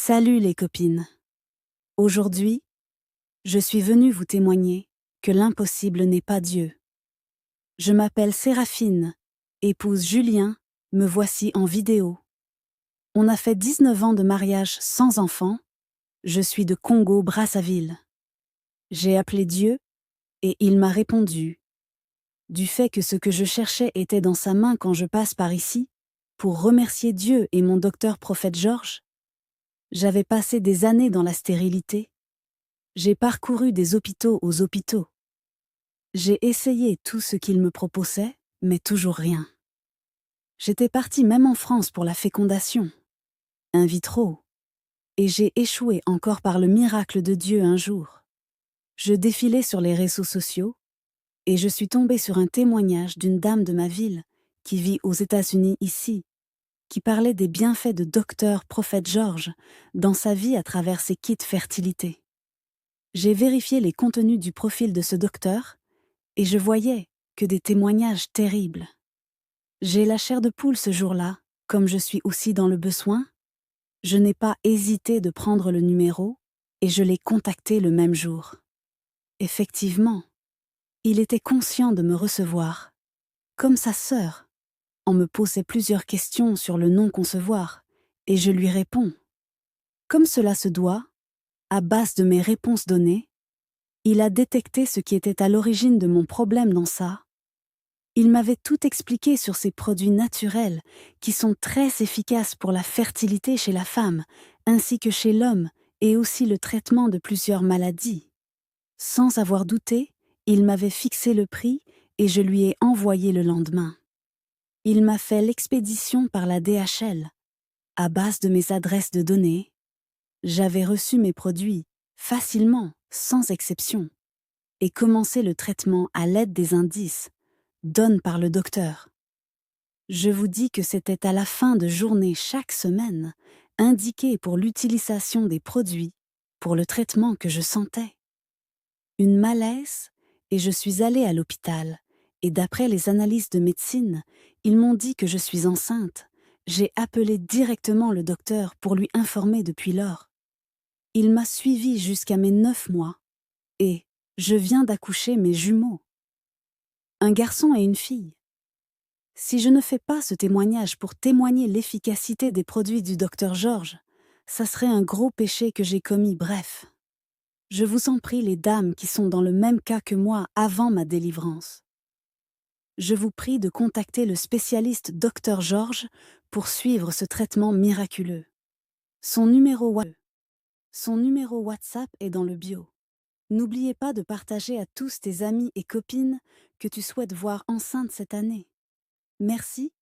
Salut les copines. Aujourd'hui, je suis venue vous témoigner que l'impossible n'est pas Dieu. Je m'appelle Séraphine, épouse Julien, me voici en vidéo. On a fait 19 ans de mariage sans enfant, je suis de Congo-Brazzaville. J'ai appelé Dieu et il m'a répondu. Du fait que ce que je cherchais était dans sa main quand je passe par ici, pour remercier Dieu et mon docteur prophète Georges, j'avais passé des années dans la stérilité. J'ai parcouru des hôpitaux aux hôpitaux. J'ai essayé tout ce qu'il me proposait, mais toujours rien. J'étais partie même en France pour la fécondation, in vitro, et j'ai échoué encore par le miracle de Dieu un jour. Je défilais sur les réseaux sociaux, et je suis tombée sur un témoignage d'une dame de ma ville, qui vit aux États-Unis ici, qui parlait des bienfaits de docteur prophète Georges dans sa vie à travers ses kits fertilité. J'ai vérifié les contenus du profil de ce docteur, et je voyais que des témoignages terribles. J'ai la chair de poule ce jour-là, comme je suis aussi dans le besoin. Je n'ai pas hésité de prendre le numéro et je l'ai contacté le même jour. Effectivement, il était conscient de me recevoir, comme sa sœur. On me posait plusieurs questions sur le non-concevoir et je lui réponds. Comme cela se doit, à base de mes réponses données, il a détecté ce qui était à l'origine de mon problème dans ça. Il m'avait tout expliqué sur ces produits naturels qui sont très efficaces pour la fertilité chez la femme, ainsi que chez l'homme, et aussi le traitement de plusieurs maladies. Sans avoir douté, il m'avait fixé le prix et je lui ai envoyé le lendemain. Il m'a fait l'expédition par la DHL. À base de mes adresses de données, j'avais reçu mes produits, facilement, sans exception, et commencé le traitement à l'aide des indices, donnés par le docteur. Je vous dis que c'était à la fin de journée chaque semaine, indiqué pour l'utilisation des produits, pour le traitement que je sentais. Une malaise, et je suis allée à l'hôpital, et d'après les analyses de médecine, ils m'ont dit que je suis enceinte. J'ai appelé directement le docteur pour lui informer depuis lors. Il m'a suivie jusqu'à mes 9 mois, et je viens d'accoucher mes jumeaux. Un garçon et une fille. Si je ne fais pas ce témoignage pour témoigner l'efficacité des produits du docteur Georges, ça serait un gros péché que j'ai commis, bref. Je vous en prie les dames qui sont dans le même cas que moi avant ma délivrance. Je vous prie de contacter le spécialiste docteur Georges pour suivre ce traitement miraculeux. Son numéro WhatsApp est dans le bio. N'oubliez pas de partager à tous tes amis et copines que tu souhaites voir enceintes cette année. Merci